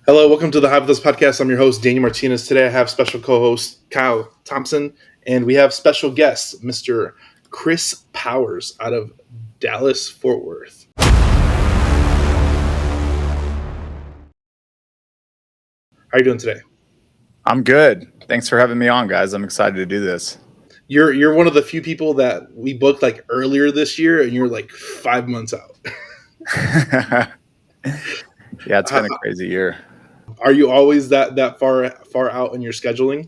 Hello, welcome to the Hive With Us Podcast. I'm your host, Daniel Martinez. Today I have special co-host Kyle Thompson, and we have special guest, Mr. Chris Powers out of Dallas, Fort Worth. How are you doing today? I'm good. Thanks for having me on, guys. I'm excited to do this. You're one of the few people that we booked like earlier this year, and you're like 5 months out. Yeah, it's been a crazy year. Are you always that far out in your scheduling?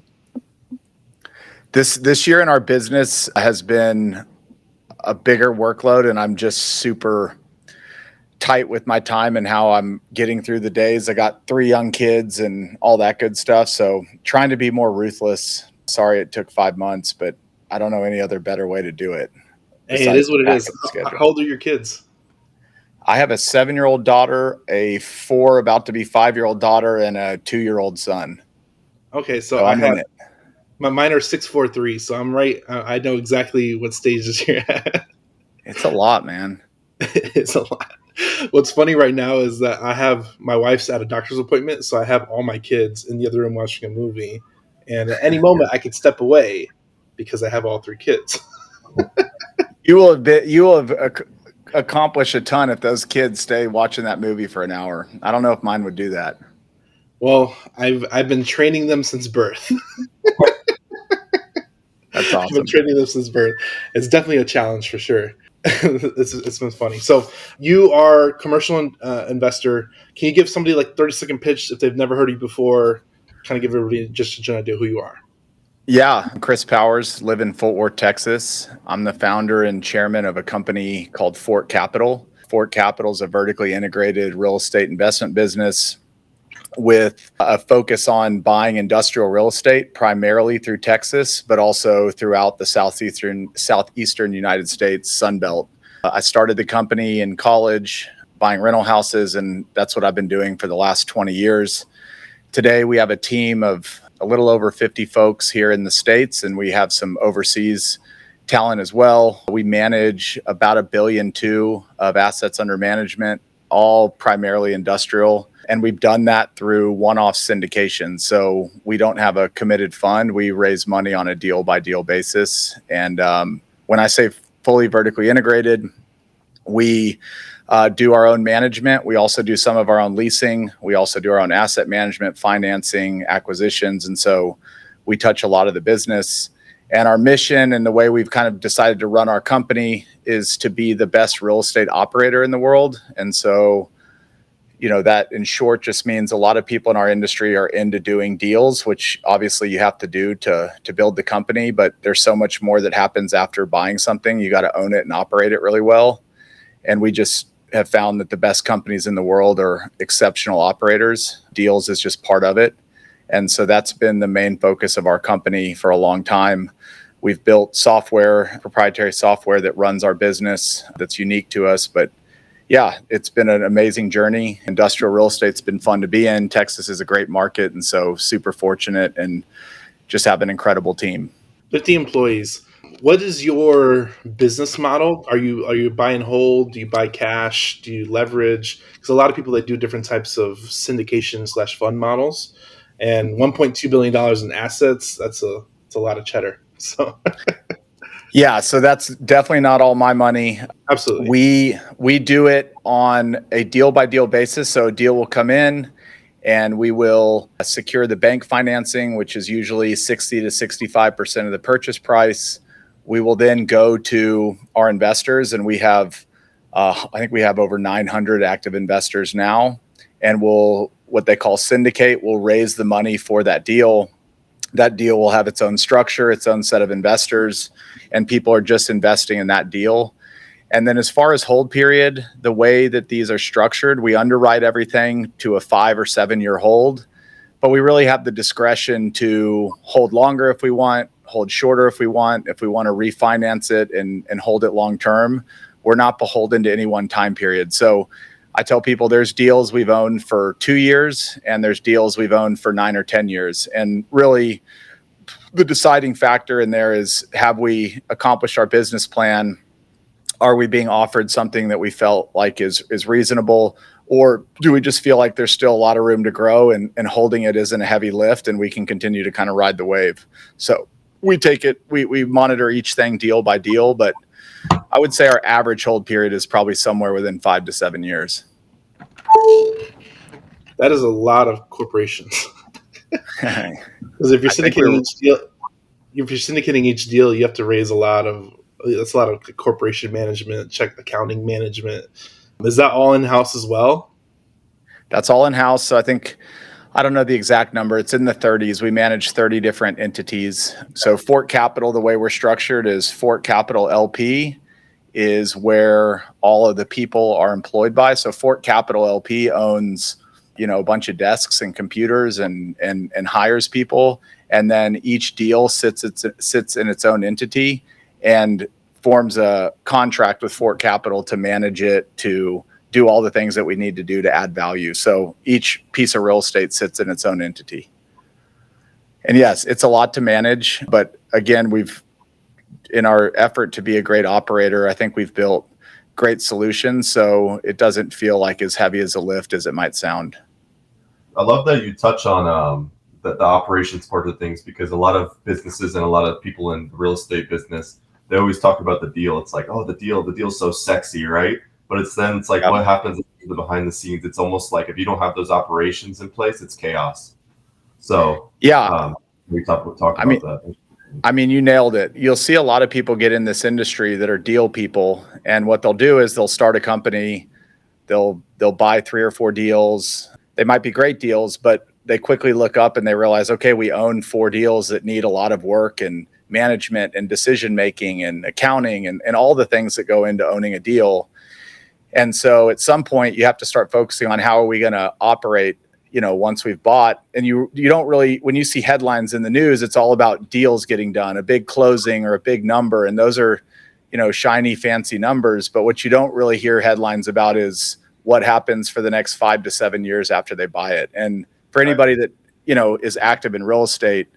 This year in our business has been a bigger workload, and I'm just super tight with my time and how I'm getting through the days. I got 3 young kids and all that good stuff, so trying to be more ruthless. Sorry it took 5 months, but I don't know any other better way to do it. Hey, it is what it is. How old are your kids? I have a 7-year-old daughter, a 4 about to be 5-year-old daughter, and a 2-year-old son. Okay, so I have mine are 6, 4, 3, so I'm right. I know exactly what stages you're at. It's a lot, man. It's a lot. What's funny right now is that I have my wife's at a doctor's appointment, so I have all my kids in the other room watching a movie, and at any moment I could step away because I have all 3 kids. You will have accomplish a ton if those kids stay watching that movie for an hour. I don't know if mine would do that. Well, I've been training them since birth. That's awesome. I've been training them since birth. It's definitely a challenge for sure. It's been funny. So you are a commercial investor. Can you give somebody like 30-second pitch if they've never heard of you before? Kind of give everybody just a general idea who you are. Yeah, I'm Chris Powers, live in Fort Worth, Texas. I'm the founder and chairman of a company called Fort Capital. Fort Capital is a vertically integrated real estate investment business with a focus on buying industrial real estate, primarily through Texas, but also throughout the southeastern United States Sunbelt. I started the company in college, buying rental houses, and that's what I've been doing for the last 20 years. Today, we have a team of a little over 50 folks here in the States, and we have some overseas talent as well. We manage about $1.2 billion of assets under management, all primarily industrial. And we've done that through one-off syndication. So we don't have a committed fund. We raise money on a deal-by-deal basis. And when I say fully vertically integrated, we do our own management. We also do some of our own leasing. We also do our own asset management, financing, acquisitions. And so we touch a lot of the business. And our mission and the way we've kind of decided to run our company is to be the best real estate operator in the world. And so, that in short just means a lot of people in our industry are into doing deals, which obviously you have to do to build the company. But there's so much more that happens after buying something. You got to own it and operate it really well. And we just have found that the best companies in the world are exceptional operators. Deals is just part of it. And so that's been the main focus of our company for a long time. We've built proprietary software that runs our business that's unique to us. But yeah, it's been an amazing journey. Industrial real estate's been fun to be in. Texas is a great market. And so super fortunate and just have an incredible team. 50 employees. What is your business model? Are you buy and hold? Do you buy cash? Do you leverage? Because a lot of people that do different types of syndication/fund models, and $1.2 billion in assets, that's a lot of cheddar. So yeah, so that's definitely not all my money. Absolutely. We do it on a deal by deal basis. So a deal will come in and we will secure the bank financing, which is usually 60 to 65% of the purchase price. We will then go to our investors, and we have, I think we have over 900 active investors now, and we'll, what they call syndicate, we'll raise the money for that deal. That deal will have its own structure, its own set of investors, and people are just investing in that deal. And then as far as hold period, the way that these are structured, we underwrite everything to a 5 or 7 year hold, but we really have the discretion to hold longer if we want, hold shorter if we want to refinance it and hold it long term. We're not beholden to any one time period. So I tell people there's deals we've owned for 2 years and there's deals we've owned for 9 or 10 years. And really the deciding factor in there is, have we accomplished our business plan? Are we being offered something that we felt like is reasonable, Or do we just feel like there's still a lot of room to grow and holding it isn't a heavy lift and we can continue to kind of ride the wave? So we take it, we monitor each thing deal by deal, but I would say our average hold period is probably somewhere within 5 to 7 years. That is a lot of corporations. Because if you're syndicating each deal, you have to raise that's a lot of corporation management, check accounting management. Is that all in-house as well? That's all in-house. So I don't know the exact number. It's in the 30s. We manage 30 different entities. So Fort Capital, the way we're structured is Fort Capital LP is where all of the people are employed by. So Fort Capital LP owns, a bunch of desks and computers and hires people. And then each deal sits in its own entity and forms a contract with Fort Capital to manage it, to do all the things that we need to do to add value. So each piece of real estate sits in its own entity. And yes, it's a lot to manage, but again, in our effort to be a great operator, I think we've built great solutions. So it doesn't feel like as heavy as a lift as it might sound. I love that you touch on the operations part of things, because a lot of businesses and a lot of people in the real estate business, they always talk about the deal. It's like, oh, the deal's so sexy, right? But it's like, What happens behind the scenes? It's almost like if you don't have those operations in place, it's chaos. So we talk about that. I mean, you nailed it. You'll see a lot of people get in this industry that are deal people, and what they'll do is they'll start a company, they'll buy 3 or 4 deals. They might be great deals, but they quickly look up and they realize, okay, we own 4 deals that need a lot of work and management and decision making and accounting and all the things that go into owning a deal. And so at some point you have to start focusing on how are we going to operate, once we've bought. And you don't really, when you see headlines in the news, it's all about deals getting done, a big closing or a big number. And those are, shiny, fancy numbers. But what you don't really hear headlines about is what happens for the next 5 to 7 years after they buy it. And for anybody that, is active in real estate,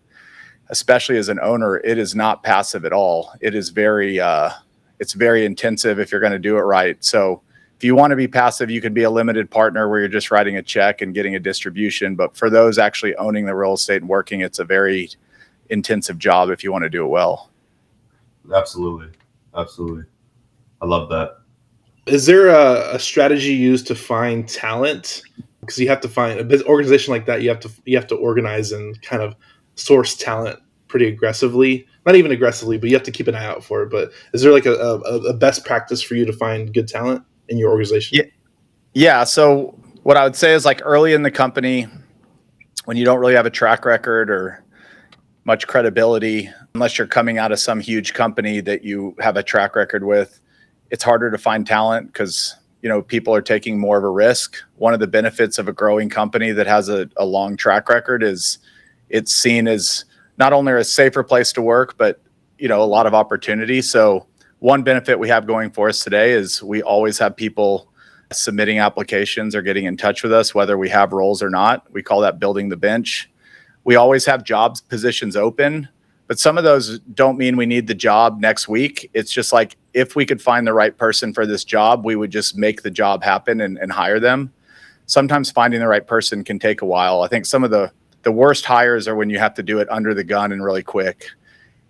especially as an owner, it is not passive at all. It is it's very intensive if you're going to do it right. So if you want to be passive, you could be a limited partner where you're just writing a check and getting a distribution. But for those actually owning the real estate and working, it's a very intensive job if you want to do it well. Absolutely. I love that. Is there a strategy used to find talent? Because you have to find an organization like that. You have to organize and kind of source talent pretty aggressively. Not even aggressively, but you have to keep an eye out for it. But is there like a best practice for you to find good talent in your organization? Yeah. So what I would say is, like, early in the company, when you don't really have a track record or much credibility, unless you're coming out of some huge company that you have a track record with, it's harder to find talent because, people are taking more of a risk. One of the benefits of a growing company that has a long track record is it's seen as not only a safer place to work, but, a lot of opportunity. So one benefit we have going for us today is we always have people submitting applications or getting in touch with us, whether we have roles or not. We call that building the bench. We always have jobs positions open, but some of those don't mean we need the job next week. It's just like, if we could find the right person for this job, we would just make the job happen and hire them. Sometimes finding the right person can take a while. I think some of the worst hires are when you have to do it under the gun and really quick.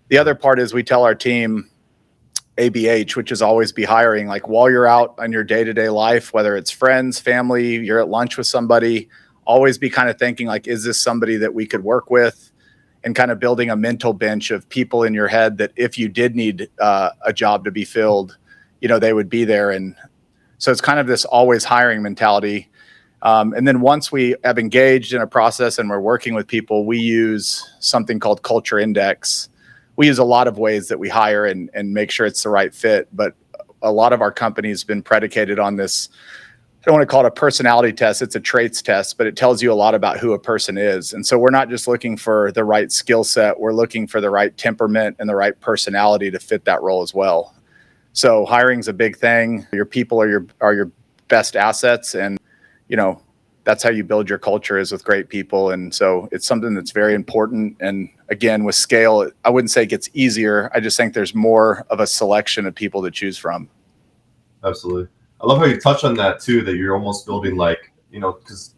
The other part is we tell our team, ABH, which is always be hiring, like, while you're out on your day-to-day life, whether it's friends, family, you're at lunch with somebody, always be kind of thinking, like, is this somebody that we could work with? And kind of building a mental bench of people in your head that if you did need a job to be filled, they would be there. And so it's kind of this always hiring mentality. And then once we have engaged in a process and we're working with people, we use something called Culture Index. We use a lot of ways that we hire and make sure it's the right fit. But a lot of our companies have been predicated on this. I don't want to call it a personality test. It's a traits test, but it tells you a lot about who a person is. And so we're not just looking for the right skill set. We're looking for the right temperament and the right personality to fit that role as well. So hiring's a big thing. Your people are your best assets. And, that's how you build your culture, is with great people. And so it's something that's very important. And again, with scale, I wouldn't say it gets easier. I just think there's more of a selection of people to choose from. Absolutely. I love how you touch on that too, that you're almost building like, because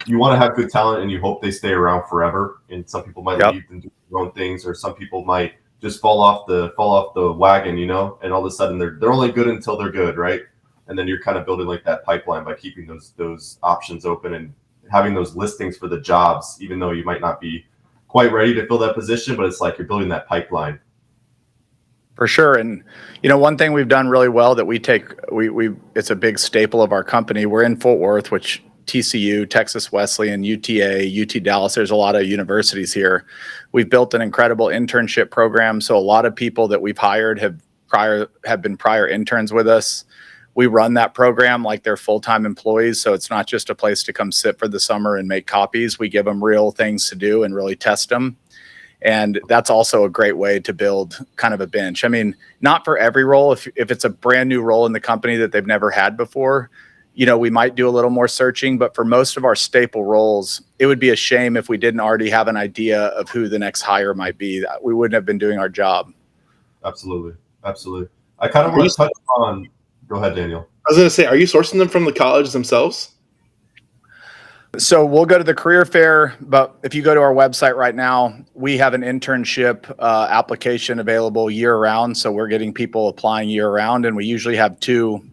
you want to have good talent and you hope they stay around forever. And some people might Yep. leave and do their own things, or some people might just fall off the wagon, and all of a sudden they're only good until they're good, right? And then you're kind of building like that pipeline by keeping those options open and having those listings for the jobs, even though you might not be quite ready to fill that position, but it's like you're building that pipeline. For sure. And, one thing we've done really well that we it's a big staple of our company. We're in Fort Worth, which TCU, Texas Wesleyan, UTA, UT Dallas, there's a lot of universities here. We've built an incredible internship program. So a lot of people that we've hired have been prior interns with us. We run that program like they're full-time employees. So it's not just a place to come sit for the summer and make copies. We give them real things to do and really test them. And that's also a great way to build kind of a bench. I mean, not for every role. If it's a brand new role in the company that they've never had before, we might do a little more searching. But for most of our staple roles, it would be a shame if we didn't already have an idea of who the next hire might be. We wouldn't have been doing our job. Absolutely. I kind of want to touch on. Go ahead, Daniel. I was going to say, are you sourcing them from the college themselves? So we'll go to the career fair, but if you go to our website right now, we have an internship application available year round. So we're getting people applying year round, and we usually have two.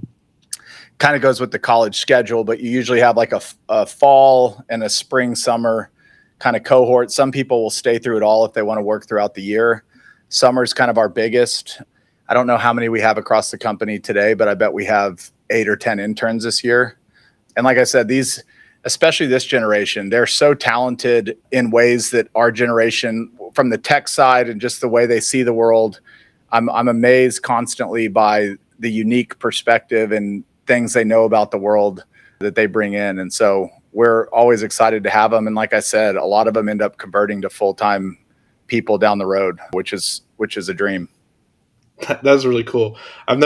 Kind of goes with the college schedule, but you usually have like a fall and a spring, summer kind of cohort. Some people will stay through it all if they want to work throughout the year. Summer's kind of our biggest. I don't know how many we have across the company today, but I bet we have 8 or 10 interns this year. And like I said, especially this generation, they're so talented in ways that our generation, from the tech side and just the way they see the world, I'm amazed constantly by the unique perspective and things they know about the world that they bring in. And so we're always excited to have them. And like I said, a lot of them end up converting to full-time people down the road, which is a dream. That's really cool. I've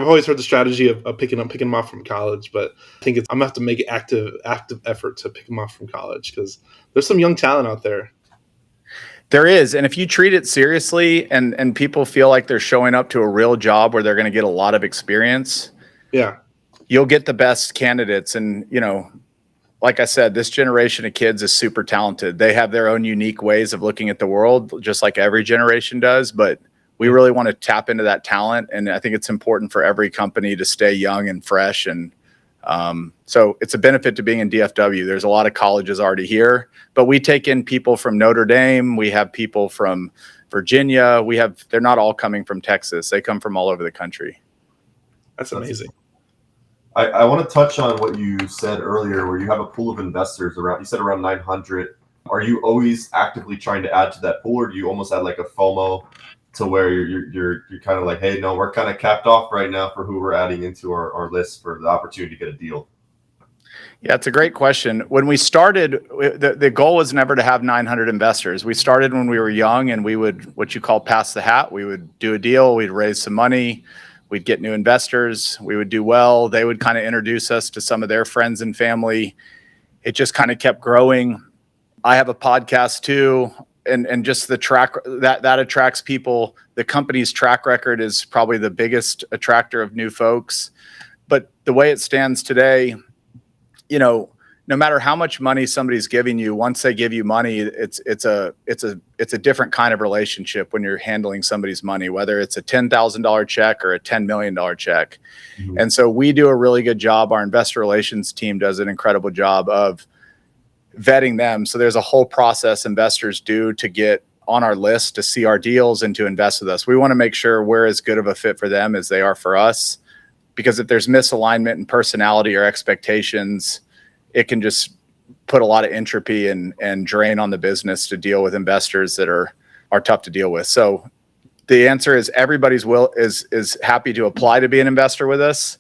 always heard the strategy of picking them off from college, but I think I'm gonna have to make active effort to pick them off from college, because there's some young talent out there. There is. And if you treat it seriously and people feel like they're showing up to a real job where they're going to get a lot of experience, yeah, you'll get the best candidates. And, like I said, this generation of kids is super talented. They have their own unique ways of looking at the world, just like every generation does. But we really want to tap into that talent. And I think it's important for every company to stay young and fresh. And so it's a benefit to being in DFW. There's a lot of colleges already here, but we take in people from Notre Dame. We have people from Virginia. They're not all coming from Texas. They come from all over the country. That's amazing. I want to touch on what you said earlier, where you have a pool of investors you said around 900. Are you always actively trying to add to that pool, or do you almost add like a FOMO to where you're kind of like, hey, no, we're kind of capped off right now for who we're adding into our list for the opportunity to get a deal? Yeah, it's a great question. When we started, the goal was never to have 900 investors. We started when we were young, and we would, what you call pass the hat. We would do a deal. We'd raise some money. We'd get new investors. We would do well. They would kind of introduce us to some of their friends and family. It just kind of kept growing. I have a podcast too. And just the track that attracts people. The company's track record is probably the biggest attractor of new folks. But the way it stands today, no matter how much money somebody's giving you, once they give you money, it's a different kind of relationship when you're handling somebody's money, whether it's a $10,000 check or a $10 million check. Mm-hmm. And so we do a really good job. Our investor relations team does an incredible job of vetting them. So there's a whole process investors do to get on our list, to see our deals and to invest with us. We want to make sure we're as good of a fit for them as they are for us, because if there's misalignment in personality or expectations, it can just put a lot of entropy and drain on the business to deal with investors that are tough to deal with. So the answer is everybody's is happy to apply to be an investor with us.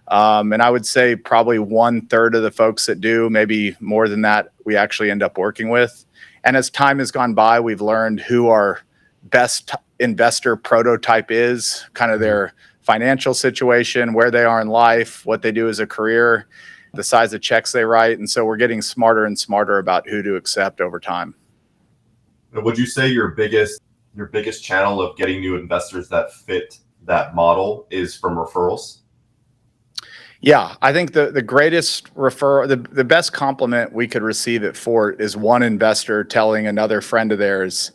And I would say probably 1/3 of the folks that do, maybe more than that, we actually end up working with. And as time has gone by, we've learned who our best investor prototype is, kind of their financial situation, where they are in life, what they do as a career, the size of checks they write. And so we're getting smarter and smarter about who to accept over time. Would you say your biggest channel of getting new investors that fit that model is from referrals? Yeah, I think the greatest referral, the best compliment we could receive at Fort is one investor telling another friend of theirs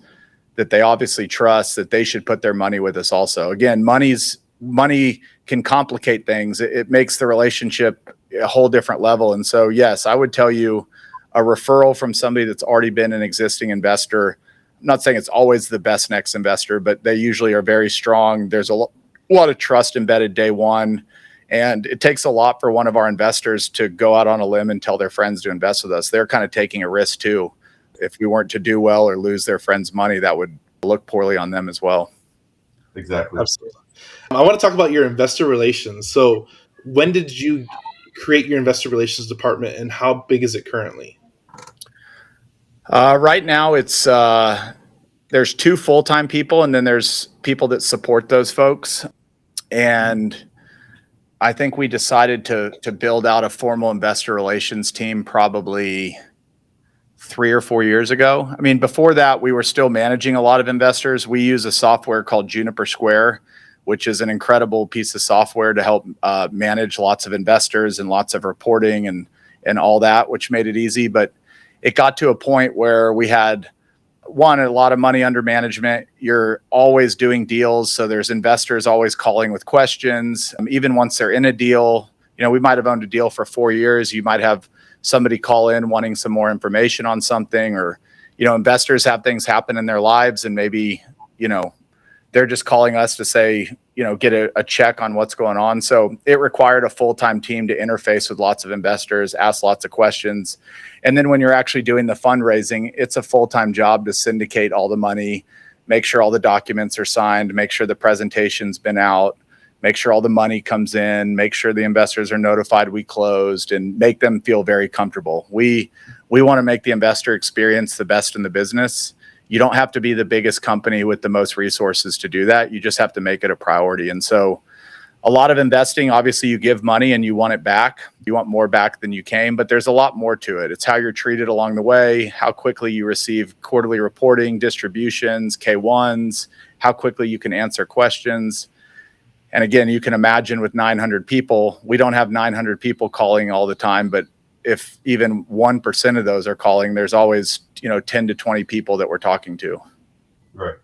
that they obviously trust that they should put their money with us also. Again, money can complicate things. It makes the relationship a whole different level. And so, yes, I would tell you a referral from somebody that's already been an existing investor. I'm not saying it's always the best next investor, but they usually are very strong. There's a lot of trust embedded day one. And it takes a lot for one of our investors to go out on a limb and tell their friends to invest with us. They're kind of taking a risk too. If we weren't to do well or lose their friends' money, that would look poorly on them as well. Exactly. Absolutely. I want to talk about your investor relations. So when did you create your investor relations department, and how big is it currently? Right now, it's there's 2 full-time people, and then there's people that support those folks. And I think we decided to build out a formal investor relations team probably 3 or 4 years ago. I mean, before that, we were still managing a lot of investors. We use a software called Juniper Square, which is an incredible piece of software to help manage lots of investors and lots of reporting and all that, which made it easy. But it got to a point where we had a lot of money under management. You're always doing deals. So there's investors always calling with questions. Even once they're in a deal, we might have owned a deal for 4 years. You might have somebody call in wanting some more information on something, or, investors have things happen in their lives, and maybe, they're just calling us to say, get a check on what's going on. So it required a full-time team to interface with lots of investors, ask lots of questions. And then when you're actually doing the fundraising, it's a full-time job to syndicate all the money, make sure all the documents are signed, make sure the presentation's been out, make sure all the money comes in, make sure the investors are notified we closed, and make them feel very comfortable. We want to make the investor experience the best in the business. You don't have to be the biggest company with the most resources to do that. You just have to make it a priority. And so a lot of investing, obviously you give money and you want it back. You want more back than you came, but there's a lot more to it. It's how you're treated along the way, how quickly you receive quarterly reporting, distributions, K1s, how quickly you can answer questions. And again, you can imagine with 900 people, we don't have 900 people calling all the time, but if even 1% of those are calling, there's always 10 to 20 people that we're talking to. Right.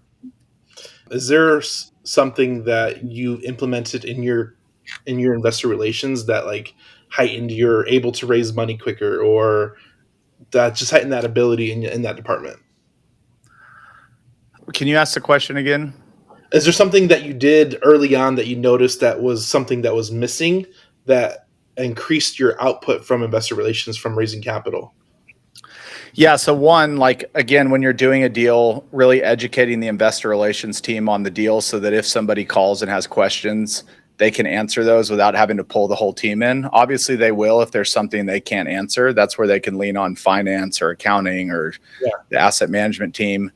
Is there something that you implemented in your investor relations that heightened you're able to raise money quicker, or that just heightened that ability in that department? Can you ask the question again? Is there something that you did early on that you noticed that was something that was missing that increased your output from investor relations from raising capital? Yeah. So one, again, when you're doing a deal, really educating the investor relations team on the deal so that if somebody calls and has questions, they can answer those without having to pull the whole team in. Obviously, they will if there's something they can't answer. That's where they can lean on finance or accounting or the asset management team.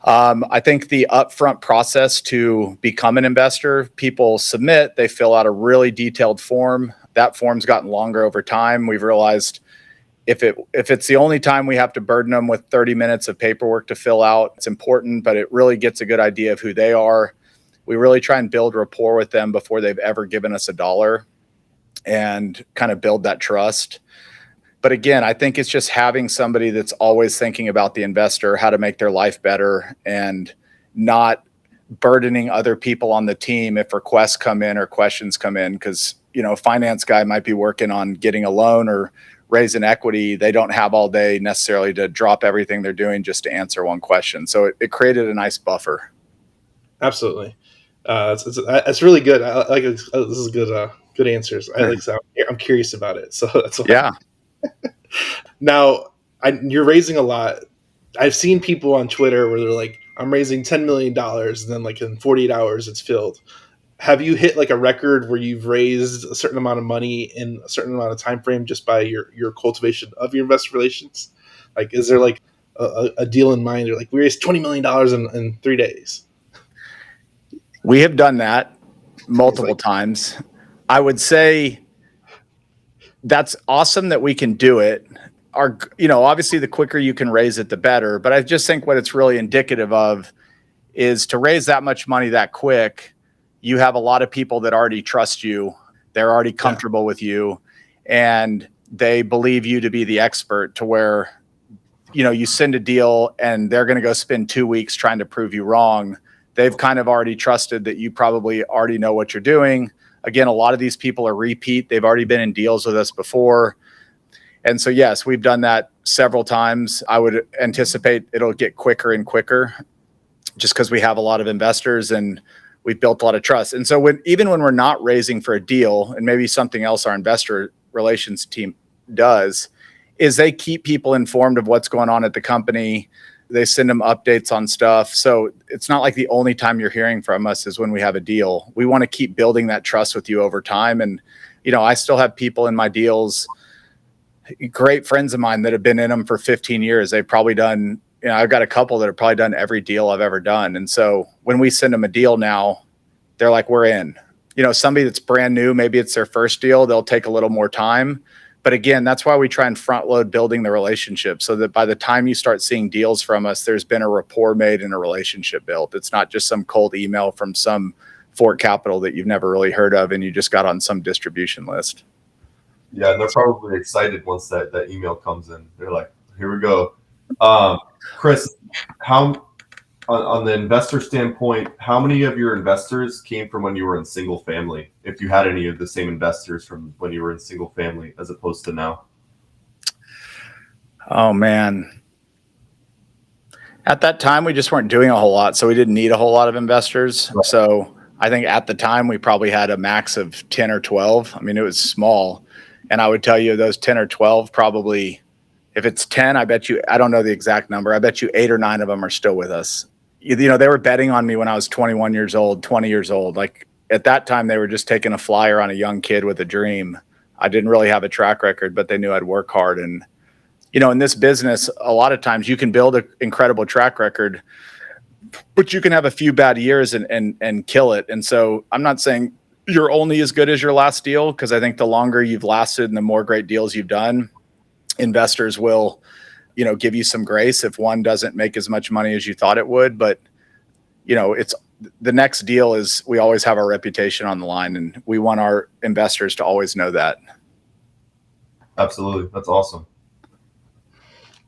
I think the upfront process to become an investor, people submit, they fill out a really detailed form. That form's gotten longer over time. We've realized if it's the only time we have to burden them with 30 minutes of paperwork to fill out, it's important, but it really gets a good idea of who they are. We really try and build rapport with them before they've ever given us $1 and kind of build that trust. But again, I think it's just having somebody that's always thinking about the investor, how to make their life better, and not burdening other people on the team if requests come in or questions come in. Because, a finance guy might be working on getting a loan or raising equity. They don't have all day necessarily to drop everything they're doing just to answer one question. So it created a nice buffer. Absolutely. It's really good. I like this is good answers. I'm curious about it. So that's why. Yeah. Now, you're raising a lot. I've seen people on Twitter where they're like, I'm raising $10 million, and then in 48 hours it's filled. Have you hit a record where you've raised a certain amount of money in a certain amount of time frame just by your cultivation of your investor relations? Is there a deal in mind? You're we raised $20 million in 3 days. We have done that multiple times. I would say that's awesome that we can do it. Obviously the quicker you can raise it, the better. But I just think what it's really indicative of is to raise that much money that quick. You have a lot of people that already trust you They're already comfortable with you, and they believe you to be the expert, to where, you send a deal and they're going to go spend 2 weeks trying to prove you wrong. They've kind of already trusted that you probably already know what you're doing. Again, a lot of these people are repeat. They've already been in deals with us before. And so, yes, we've done that several times. I would anticipate it'll get quicker and quicker, just because we have a lot of investors and we've built a lot of trust. And so even when we're not raising for a deal, and maybe something else our investor relations team does, is they keep people informed of what's going on at the company. They send them updates on stuff. So it's not like the only time you're hearing from us is when we have a deal. We want to keep building that trust with you over time. And, I still have people in my deals, great friends of mine, that have been in them for 15 years. They've probably done, I've got a couple that have probably done every deal I've ever done. And so when we send them a deal now, they're like, we're in. Somebody that's brand new, maybe it's their first deal, they'll take a little more time. But again, that's why we try and front load building the relationship, so that by the time you start seeing deals from us, there's been a rapport made and a relationship built. It's not just some cold email from some Fort Capital that you've never really heard of and you just got on some distribution list. Yeah, and they're probably excited once that email comes in. They're like, here we go. Chris, how on the investor standpoint, how many of your investors came from when you were in single family? If you had any of the same investors from when you were in single family as opposed to now? Oh, man. At that time, we just weren't doing a whole lot, so we didn't need a whole lot of investors. Right. So I think at the time, we probably had a max of 10 or 12. I mean, it was small. And I would tell you those 10 or 12, probably, if it's 10, I don't know the exact number. I bet you 8 or 9 of them are still with us. They were betting on me when I was 21 years old, 20 years old. Like at that time, they were just taking a flyer on a young kid with a dream. I didn't really have a track record, but they knew I'd work hard. And, in this business, a lot of times you can build an incredible track record, but you can have a few bad years and kill it. And so I'm not saying you're only as good as your last deal, because I think the longer you've lasted and the more great deals you've done, investors will give you some grace if one doesn't make as much money as you thought it would. But, it's the next deal is, we always have our reputation on the line, and we want our investors to always know that. Absolutely. That's awesome.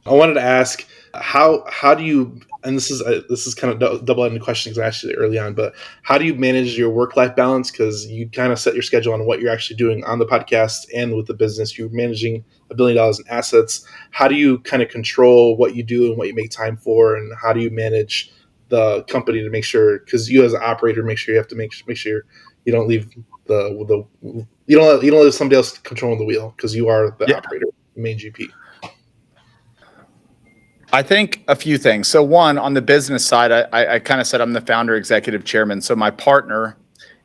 I wanted to ask, how do you, and this is kind of double-ended question because I asked you early on, but how do you manage your work-life balance? Because you kind of set your schedule on what you're actually doing on the podcast and with the business. You're managing $1 billion in assets. How do you kind of control what you do and what you make time for? And how do you manage the company to make sure, because you as an operator, make sure you have to make sure you don't leave you don't let somebody else controlling the wheel, because you are the operator, the main GP. I think a few things. So one, on the business side, I kind of said I'm the founder, executive chairman. So my partner,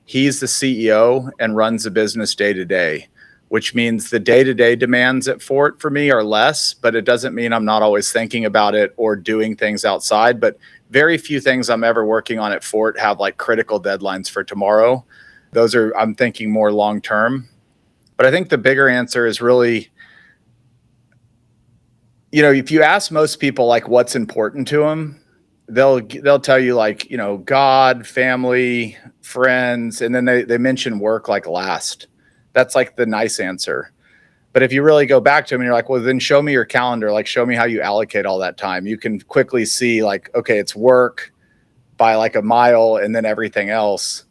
he's the CEO and runs the business day to day, which means the day-to-day demands at Fort for me are less, but it doesn't mean I'm not always thinking about it or doing things outside. But very few things I'm ever working on at Fort have like critical deadlines for tomorrow. I'm thinking more long-term. But I think the bigger answer is really, if you ask most people like what's important to them, they'll tell you like, God, family, friends, and then they mention work like last. That's like the nice answer. But if you really go back to them and you're like, well, then show me your calendar, like show me how you allocate all that time. You can quickly see like, okay, it's work by like a mile and then everything else.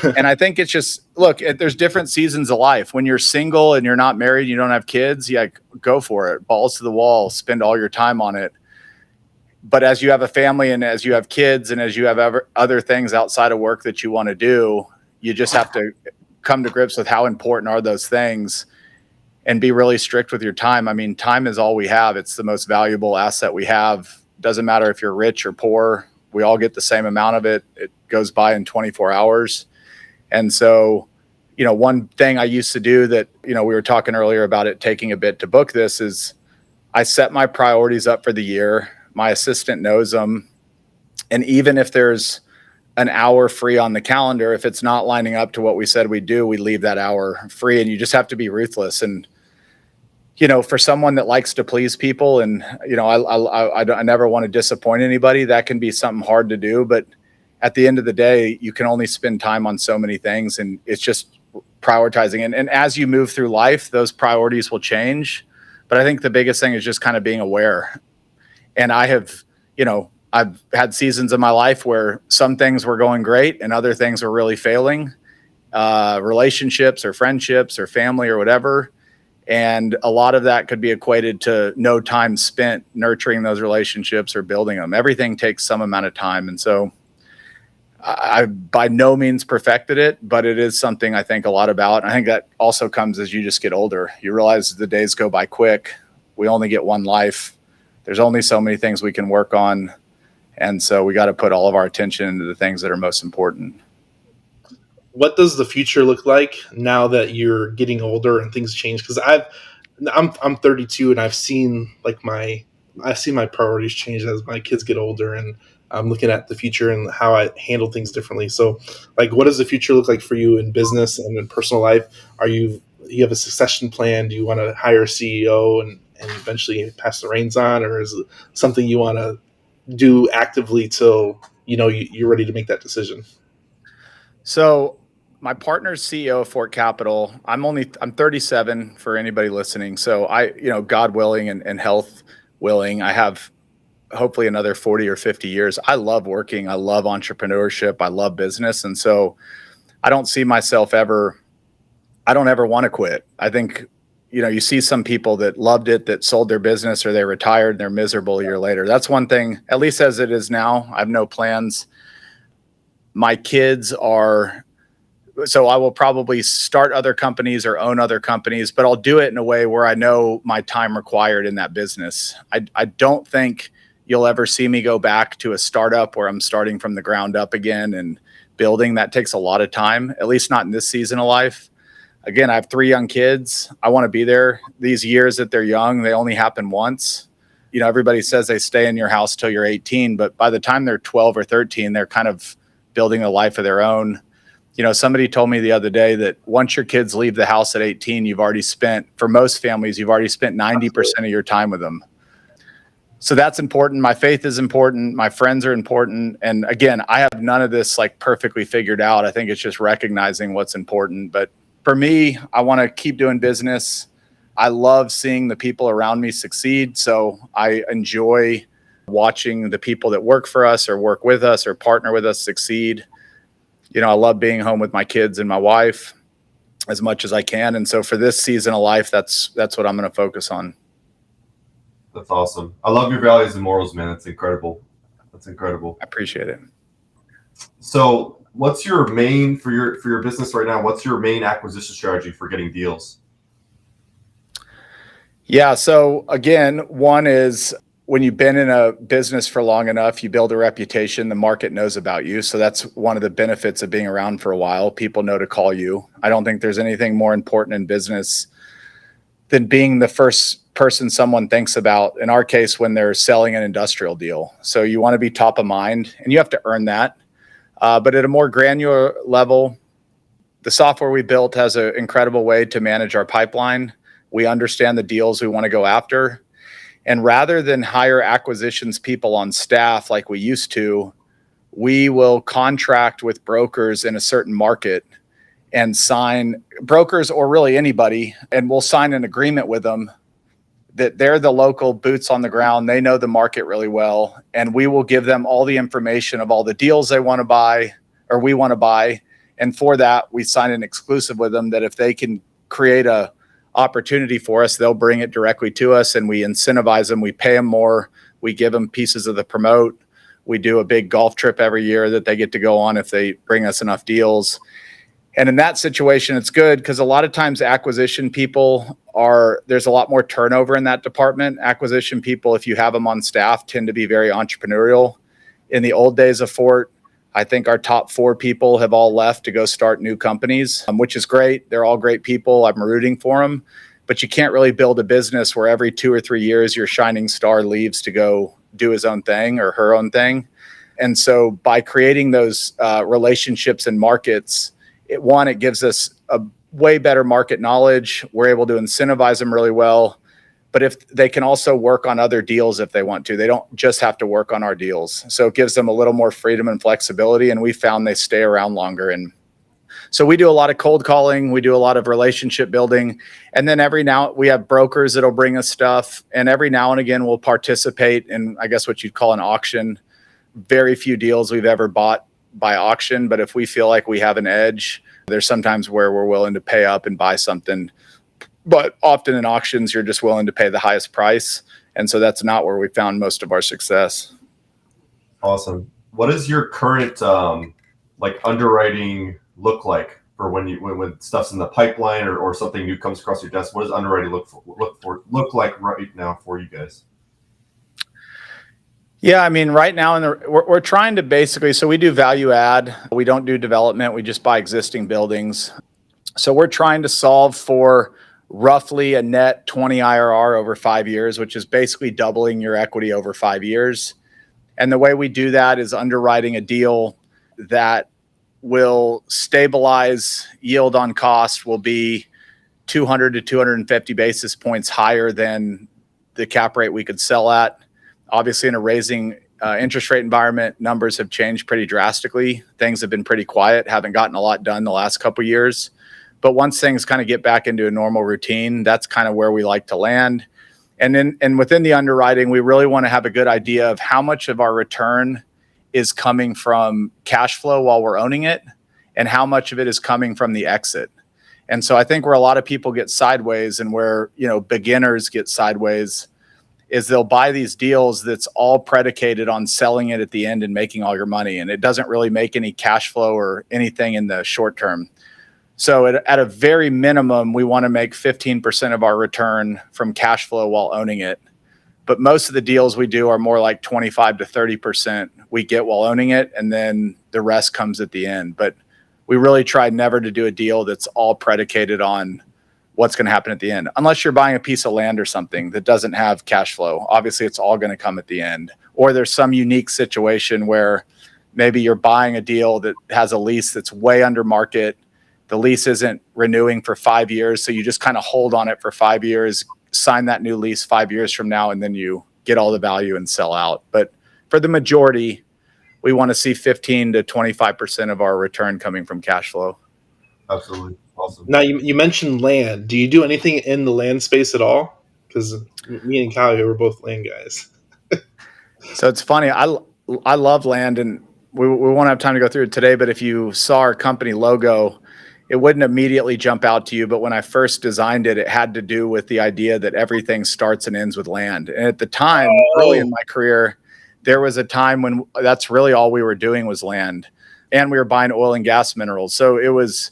And I think it's just, look, there's different seasons of life. When you're single and you're not married, you don't have kids, go for it. Balls to the wall, spend all your time on it. But as you have a family and as you have kids and as you have other things outside of work that you want to do, you just have to come to grips with how important are those things and be really strict with your time. I mean, time is all we have. It's the most valuable asset we have. Doesn't matter if you're rich or poor. We all get the same amount of it. It goes by in 24 hours. And so, one thing I used to do that, we were talking earlier about it taking a bit to book this, is I set my priorities up for the year. My assistant knows them. And even if there's an hour free on the calendar, if it's not lining up to what we said we'd do, we leave that hour free. And you just have to be ruthless. And, for someone that likes to please people and, I never want to disappoint anybody, that can be something hard to do. But at the end of the day, you can only spend time on so many things. And it's just prioritizing. And as you move through life, those priorities will change. But I think the biggest thing is just kind of being aware. And I've had seasons in my life where some things were going great and other things were really failing, relationships or friendships or family or whatever. And a lot of that could be equated to no time spent nurturing those relationships or building them. Everything takes some amount of time. And so I by no means perfected it, but it is something I think a lot about. And I think that also comes as you just get older. You realize the days go by quick. We only get one life. There's only so many things we can work on. And so we got to put all of our attention into the things that are most important. What does the future look like now that you're getting older and things change? Because I'm 32 and I've seen my priorities change as my kids get older, and I'm looking at the future and how I handle things differently. So, like, what does the future look like for you in business and in personal life? You have a succession plan? Do you want to hire a CEO and eventually pass the reins on, or is it something you want to do actively till you're ready to make that decision? So my partner's CEO of Fort Capital. I'm 37 for anybody listening. So God willing and health willing, I have hopefully another 40 or 50 years. I love working. I love entrepreneurship. I love business. And so I don't see myself I don't ever want to quit. I think, you see some people that loved it, that sold their business, or they retired and they're miserable a year later. That's one thing, at least as it is now. I have no plans. My kids so I will probably start other companies or own other companies, but I'll do it in a way where I know my time required in that business. I don't think you'll ever see me go back to a startup where I'm starting from the ground up again and building. That takes a lot of time, at least not in this season of life. Again, I have 3 young kids. I want to be there. These years that they're young, they only happen once. Everybody says they stay in your house till you're 18, but by the time they're 12 or 13, they're kind of building a life of their own. Somebody told me the other day that once your kids leave the house at 18, for most families, you've already spent 90% of your time with them. So that's important. My faith is important. My friends are important. And again, I have none of this perfectly figured out. I think it's just recognizing what's important. But for me, I want to keep doing business. I love seeing the people around me succeed. So I enjoy watching the people that work for us or work with us or partner with us succeed. I love being home with my kids and my wife as much as I can. And so for this season of life, that's what I'm going to focus on. That's awesome. I love your values and morals, man. That's incredible. I appreciate it. So what's your main, for your business right now, what's your main acquisition strategy for getting deals? Yeah. So again, one is when you've been in a business for long enough, you build a reputation, the market knows about you. So that's one of the benefits of being around for a while. People know to call you. I don't think there's anything more important in business than being the first person someone thinks about, in our case, when they're selling an industrial deal. So you want to be top of mind, and you have to earn that. But at a more granular level, the software we built has an incredible way to manage our pipeline. We understand the deals we want to go after. And rather than hire acquisitions people on staff like we used to, we will contract with brokers in a certain market and sign brokers, or really anybody, and we'll sign an agreement with them that they're the local boots on the ground. They know the market really well. And we will give them all the information of all the deals they want to buy or we want to buy. And for that, we sign an exclusive with them that if they can create a opportunity for us, they'll bring it directly to us, and we incentivize them. We pay them more. We give them pieces of the promote. We do a big golf trip every year that they get to go on if they bring us enough deals. And in that situation, it's good because a lot of times acquisition people there's a lot more turnover in that department. Acquisition people, if you have them on staff, tend to be very entrepreneurial. In the old days of Fort, I think our top 4 people have all left to go start new companies, which is great. They're all great people. I'm rooting for them. But you can't really build a business where every 2 or 3 years your shining star leaves to go do his own thing or her own thing. And so by creating those relationships and markets, it gives us a way better market knowledge. We're able to incentivize them really well. But if they can also work on other deals if they want to, they don't just have to work on our deals. So it gives them a little more freedom and flexibility. And we found they stay around longer. And So we do a lot of cold calling. We do a lot of relationship building. And then we have brokers that'll bring us stuff. And every now and again, we'll participate in, I guess, what you'd call an auction. Very few deals we've ever bought by auction. But if we feel like we have an edge, there's sometimes where we're willing to pay up and buy something. But often in auctions, you're just willing to pay the highest price. And so that's not where we found most of our success. Awesome. What is your current underwriting look like for when stuff's in the pipeline or something new comes across your desk? What does underwriting look like right now for you guys? Yeah, I mean, right now we're trying to basically, so we do value add. We don't do development. We just buy existing buildings. So we're trying to solve for roughly a net 20 IRR over 5 years, which is basically doubling your equity over 5 years. And the way we do that is underwriting a deal that will stabilize yield on cost will be 200 to 250 basis points higher than the cap rate we could sell at. Obviously, in a raising interest rate environment, numbers have changed pretty drastically. Things have been pretty quiet, haven't gotten a lot done the last couple of years. But once things kind of get back into a normal routine, that's kind of where we like to land. And within the underwriting, we really want to have a good idea of how much of our return is coming from cash flow while we're owning it and how much of it is coming from the exit. And so I think where a lot of people get sideways and where, beginners get sideways is they'll buy these deals that's all predicated on selling it at the end and making all your money. And it doesn't really make any cash flow or anything in the short term. So at a very minimum, we want to make 15% of our return from cash flow while owning it. But most of the deals we do are more like 25 to 30% we get while owning it, and then the rest comes at the end. But we really try never to do a deal that's all predicated on what's going to happen at the end. Unless you're buying a piece of land or something that doesn't have cash flow. Obviously, it's all going to come at the end. Or there's some unique situation where maybe you're buying a deal that has a lease that's way under market. The lease isn't renewing for 5 years, so you just kind of hold on it for 5 years, sign that new lease 5 years from now, and then you get all the value and sell out. But for the majority, we want to see 15 to 25% of our return coming from cash flow. Absolutely. Awesome. Now, you mentioned land. Do you do anything in the land space at all? Because me and Kyle, we're both land guys. So it's funny. I love land, and we won't have time to go through it today, but if you saw our company logo, it wouldn't immediately jump out to you. But when I first designed it, it had to do with the idea that everything starts and ends with land. And at the time, early in my career, there was a time when that's really all we were doing was land. And we were buying oil and gas minerals. So it was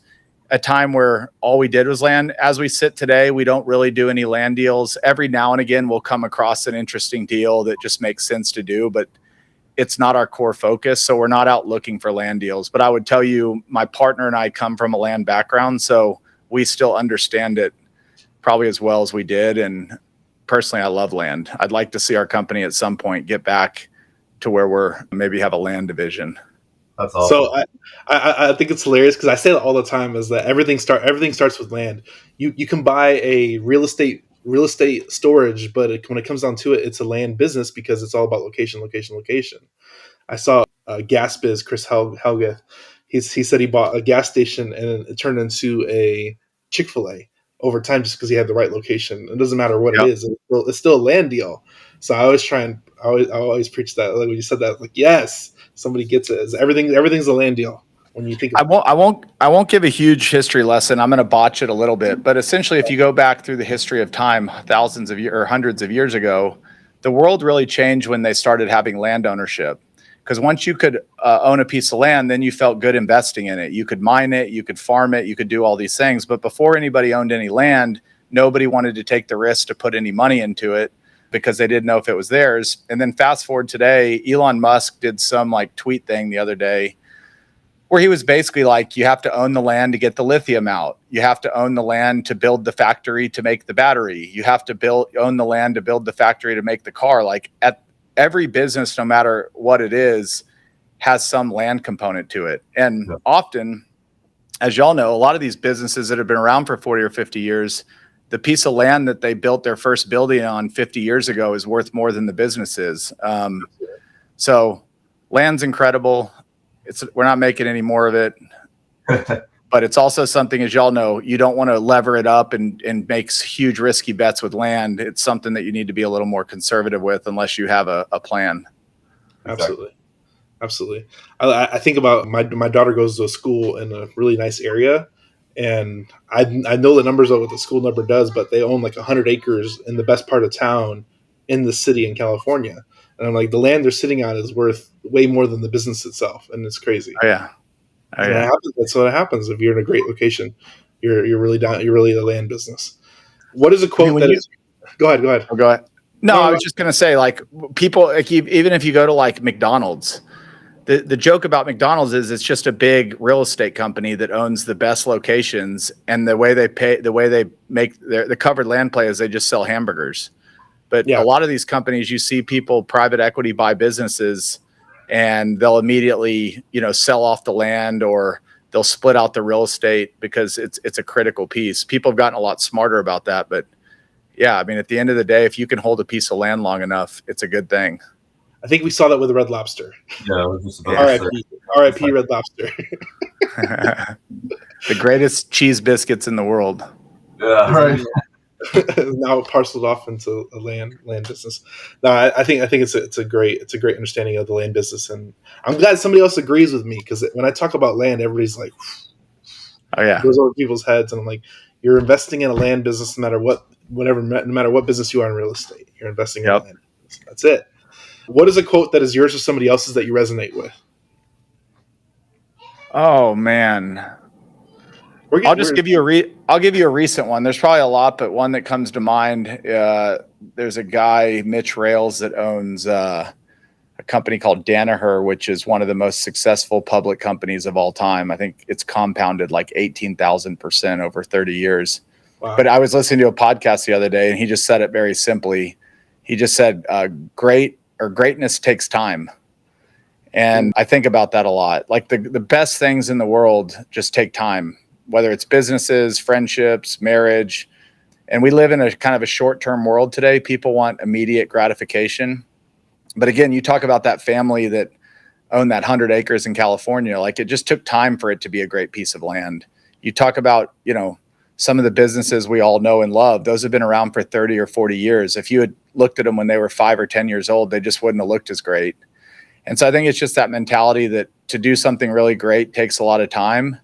a time where all we did was land. As we sit today, we don't really do any land deals. Every now and again, we'll come across an interesting deal that just makes sense to do, but it's not our core focus. So we're not out looking for land deals. But I would tell you, my partner and I come from a land background, so we still understand it probably as well as we did. And personally, I love land. I'd like to see our company at some point get back to where we're maybe have a land division. That's awesome. So I think it's hilarious because I say that all the time is that everything starts with land. You can buy a real estate storage, but when it comes down to it, it's a land business because it's all about location. I saw Gas Biz, Chris Helga. He said he bought a gas station and it turned into a Chick-fil-A over time just because he had the right location. It doesn't matter what it is; it's still a land deal. So I always preach that. Like when you said that, like yes, somebody gets it. Everything's a land deal. When you think I won't give a huge history lesson. I'm going to botch it a little bit, but essentially, if you go back through the history of time, thousands of years or hundreds of years ago, the world really changed when they started having land ownership. Because once you could own a piece of land, then you felt good investing in it. You could mine it, you could farm it, you could do all these things. But before anybody owned any land, nobody wanted to take the risk to put any money into it because they didn't know if it was theirs. And then fast forward today, Elon Musk did some tweet thing the other day where he was basically like, you have to own the land to get the lithium out. You have to own the land to build the factory to make the battery. You have to own the land to build the factory to make the car. Like at every business, no matter what it is, has some land component to it. And often, as y'all know, a lot of these businesses that have been around for 40 or 50 years, the piece of land that they built their first building on 50 years ago is worth more than the business is. So land's incredible. We're not making any more of it, But it's also something, as y'all know, you don't want to lever it up and make huge risky bets with land. It's something that you need to be a little more conservative with unless you have a plan. Absolutely. Absolutely. I think about my daughter goes to a school in a really nice area, and I know the numbers of what the school number does, but they own like 100 acres in the best part of town in the city in California. And I'm like, the land they're sitting on is worth way more than the business itself, and it's crazy. Oh yeah. That's what happens if you're in a great location. You're really down. You're really the land business. What is a quote is? Go ahead. Oh, go ahead. No, I was just gonna say, like, people, like, even if you go to like McDonald's, the joke about McDonald's is it's just a big real estate company that owns the best locations, and the way they make the covered land play is they just sell hamburgers. But a lot of these companies, you see people, private equity, buy businesses, and they'll immediately, sell off the land, or they'll split out the real estate because it's a critical piece. People have gotten a lot smarter about that, but yeah, I mean, at the end of the day, if you can hold a piece of land long enough, it's a good thing. I think we saw that with Red Lobster. Yeah, I was just about to say. R.I.P. Red Lobster. The greatest cheese biscuits in the world. Yeah, right. Now parceled off into a land business. No, I think it's a great understanding of the land business, and I'm glad somebody else agrees with me, because when I talk about land, everybody's like, "Oh yeah," goes over people's heads, and I'm like, you're investing in a land business, no matter what business you are in real estate, you're investing in a land business. That's it. What is a quote that is yours or somebody else's that you resonate with? Oh man. I'll give you a recent one. There's probably a lot, but one that comes to mind. There's a guy, Mitch Rails, that owns a company called Danaher, which is one of the most successful public companies of all time. I think it's compounded like 18,000% over 30 years. Wow. But I was listening to a podcast the other day, and he just said it very simply. He just said, greatness takes time. And I think about that a lot. Like the best things in the world just take time, whether it's businesses, friendships, marriage. And we live in a kind of a short-term world today. People want immediate gratification. But again, you talk about that family that owned that 100 acres in California. Like, it just took time for it to be a great piece of land. You talk about, some of the businesses we all know and love. Those have been around for 30 or 40 years. If you had looked at them when they were 5 or 10 years old, they just wouldn't have looked as great. And so I think it's just that mentality that to do something really great takes a lot of time,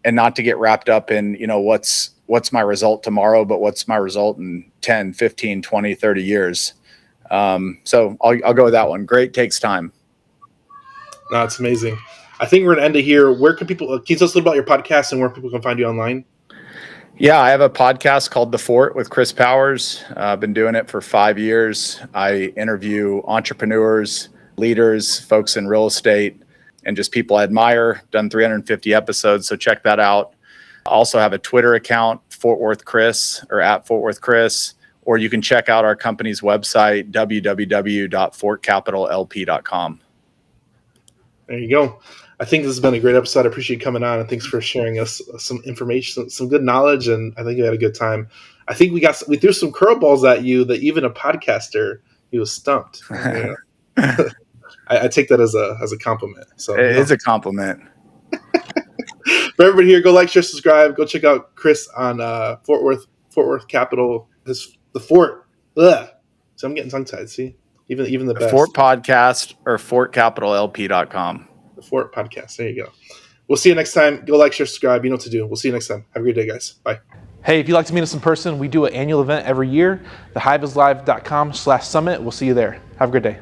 and not to get wrapped up in, what's my result tomorrow, but what's my result in 10, 15, 20, 30 years. So I'll go with that one. Great takes time. No, it's amazing. I think we're going to end it here. Where can people, can you tell us a little about your podcast and where people can find you online? Yeah, I have a podcast called The Fort with Chris Powers. I've been doing it for 5 years. I interview entrepreneurs, leaders, folks in real estate, and just people I admire. Done 350 episodes, so check that out. I also have a Twitter account, Fort Worth Chris, or at Fort Worth Chris, or you can check out our company's website, www.fortcapitallp.com. There you go. I think this has been a great episode. I appreciate you coming on, and thanks for sharing us some information, some good knowledge, and I think we had a good time. I think we threw some curveballs at you that even a podcaster, he was stumped. I take that as a compliment. So it is a compliment. For everybody here, go like, share, subscribe. Go check out Chris on Fort Worth Capital. The Fort. Ugh. So I'm getting tongue tied. See, even the best. Fort Podcast or fortcapitallp.com. The Fort Podcast. There you go. We'll see you next time. Go like, share, subscribe. You know what to do. We'll see you next time. Have a great day, guys. Bye. Hey, if you'd like to meet us in person, we do an annual event every year. Thehiveislive.com/summit. We'll see you there. Have a good day.